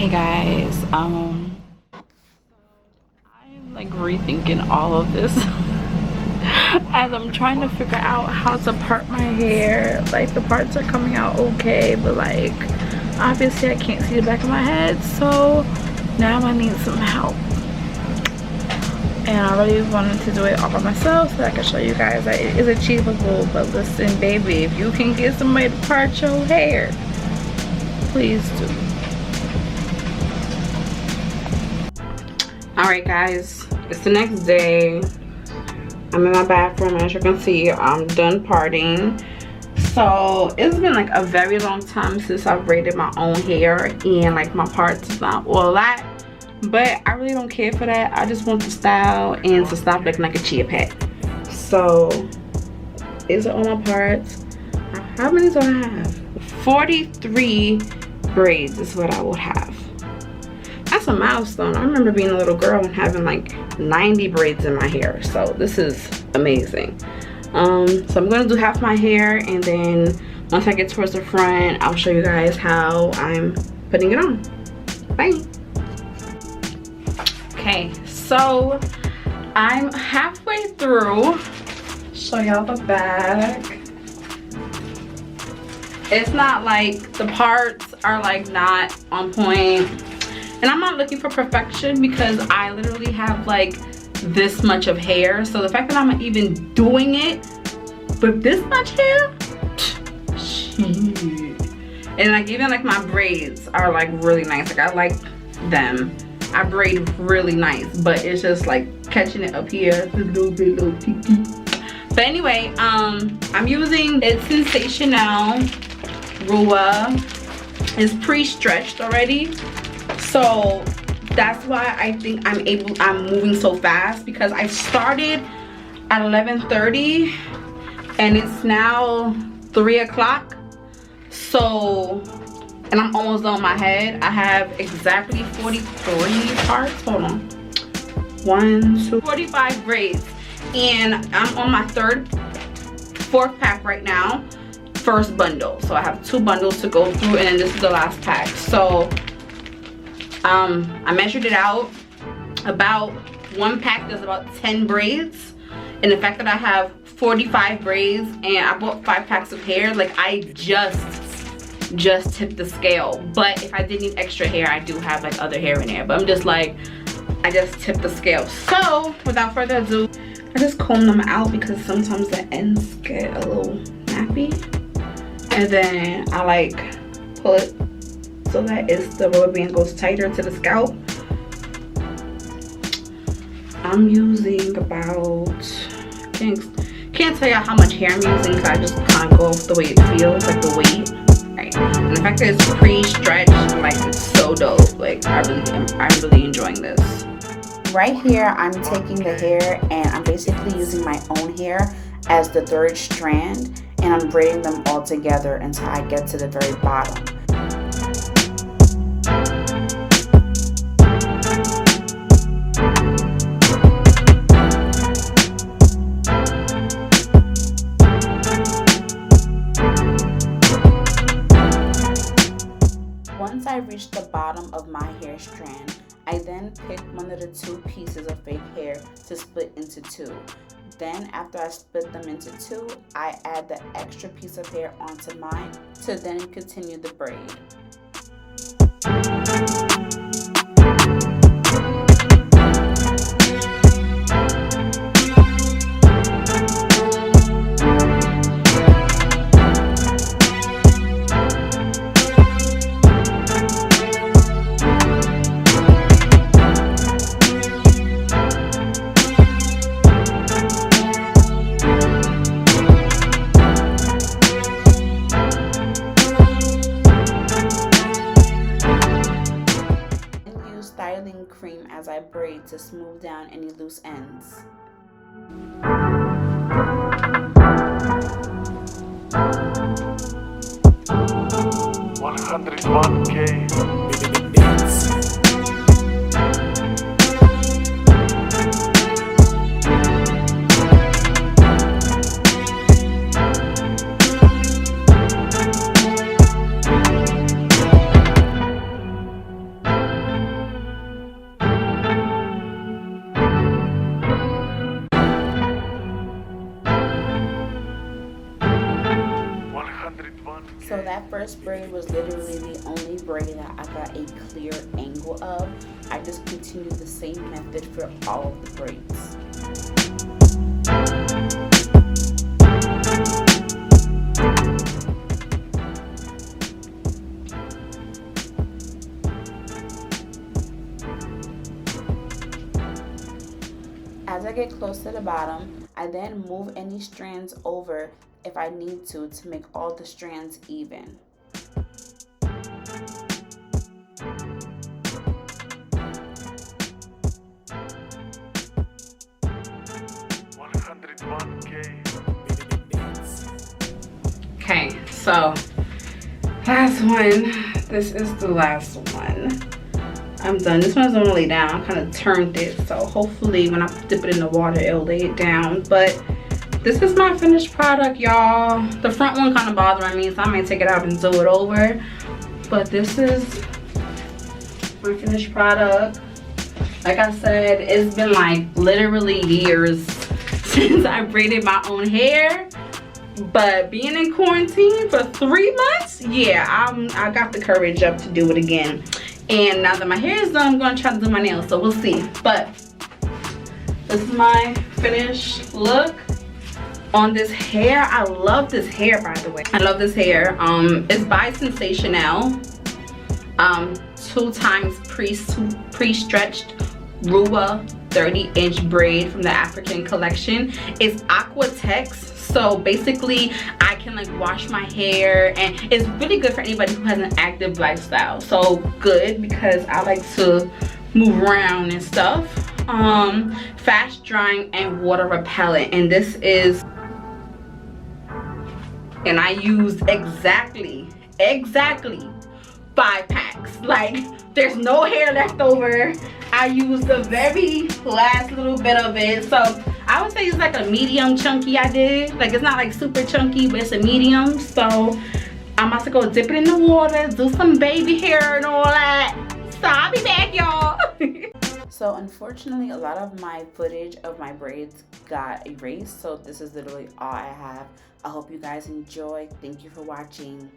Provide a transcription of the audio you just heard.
Hey guys, I'm like rethinking all of this as I'm trying to figure out how to part my hair. Like the parts are coming out okay, but like obviously I can't see the back of my head, so now I need some help. And I really wanted to do it all by myself so that I can show you guys that it is achievable. But listen, baby, if you can get somebody to part your hair, please do. Alright guys, it's the next day. I'm in my bathroom. As you can see, I'm done parting. So it's been like a very long time since I've braided my own hair, and like my parts is not all that, but I really don't care for that. I just want the style and to stop looking like a chia pet. So these are all my parts. How many do I have? 43 braids is what I will have. That's a milestone. I remember being a little girl and having like 90 braids in my hair, so this is amazing. So I'm gonna do half my hair, and then once I get towards the front, I'll show you guys how I'm putting it on. Bye. Okay, so I'm halfway through. Show y'all the back. It's not like the parts are like not on point. And I'm not looking for perfection because I literally have like this much of hair. So the fact that I'm even doing it with this much hair, shit. And like even like my braids are like really nice. Like I like them. I braid really nice, but it's just like catching it up here a little tiki. But anyway, I'm using it's Sensationnel ruwa. It's pre-stretched already. So that's why I think I'm moving so fast, because I started at 11:30 and it's now 3 o'clock. So, and I'm almost done with my head. I have exactly 43 parts. Hold on. 45 braids. And I'm on my fourth pack right now. First bundle. So I have 2 bundles to go through, and then this is the last pack. So I measured it out. About one pack does about 10 braids, and the fact that I have 45 braids and I bought 5 packs of hair, like I just tipped the scale. But if I did need extra hair, I do have like other hair in there, but I'm just like, I just tipped the scale. So without further ado, I just comb them out because sometimes the ends get a little nappy, and then I like pull it so that the rubber band goes tighter to the scalp. I'm using about, can't tell you how much hair I'm using because I just kind of go off the way it feels, like the weight. Right. And the fact that it's pre-stretched, like it's so dope. Like I'm really enjoying this. Right here, I'm taking the hair and I'm basically using my own hair as the 3rd strand, and I'm braiding them all together until I get to the very bottom. Once I reach the bottom of my hair strand, I then pick one of the 2 pieces of fake hair to split into 2. Then after I split them into 2, I add the extra piece of hair onto mine to then continue the braid. Styling cream as I braid to smooth down any loose ends. So that first braid was literally the only braid that I got a clear angle of. I just continued the same method for all of the braids. As I get close to the bottom, I then move any strands over if I need to make all the strands even. Okay, so last one. This is the last one. I'm done. This one's gonna lay down. I kind of turned it, so hopefully when I dip it in the water, it'll lay it down. But this is my finished product, y'all. The front one kind of bothering me, so I might take it out and do it over. But this is my finished product. Like I said, it's been like literally years since I braided my own hair. But being in quarantine for 3 months, yeah, I got the courage up to do it again. And now that my hair is done, I'm gonna try to do my nails, so we'll see. But this is my finished look on this hair. I love this hair, by the way. I love this hair. It's by Sensationnel. 2 times pre-stretched ruwa 30-inch braid from the African collection. It's aqua tex. So basically I can like wash my hair, and it's really good for anybody who has an active lifestyle. So good, because I like to move around and stuff. Fast drying and water repellent, and this is, and I used exactly 5 packs. Like, there's no hair left over. I used the very last little bit of it. So I would say it's like a medium chunky I did. Like, it's not like super chunky, but it's a medium. So I'm about to go dip it in the water, do some baby hair and all that. So I'll be back, y'all. So unfortunately, a lot of my footage of my braids got erased. So this is literally all I have. I hope you guys enjoy. Thank you for watching.